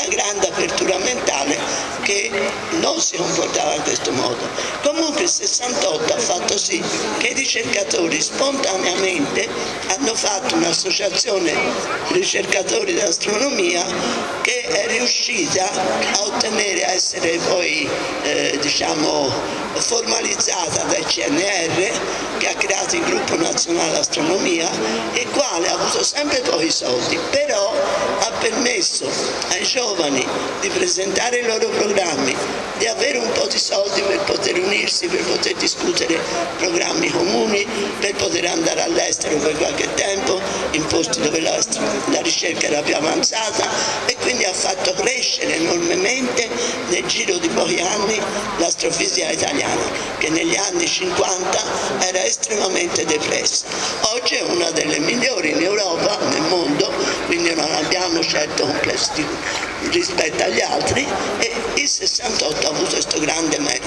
una grande apertura mentale che non si comportava in questo modo. Comunque il 68 ha fatto sì che i ricercatori spontaneamente hanno fatto un'associazione ricercatori dell'astronomia che è riuscita a ottenere, a essere poi formalizzata dal CNR, che ha creato il Gruppo Nazionale Astronomia, il quale ha avuto sempre pochi soldi, però ha permesso ai giovani di presentare i loro programmi, di avere un po' di soldi per poter unirsi, per poter discutere programmi comuni, per poter andare all'estero per qualche tempo, in posti dove la ricerca era più avanzata, e quindi ha fatto crescere enormemente nel giro di pochi anni l'astrofisica italiana, che negli anni 50 era estremamente depressa. Oggi è una delle migliori in Europa, nel mondo, quindi non abbiamo certo complessi rispetto agli altri, e il 68 ha avuto questo grande merito.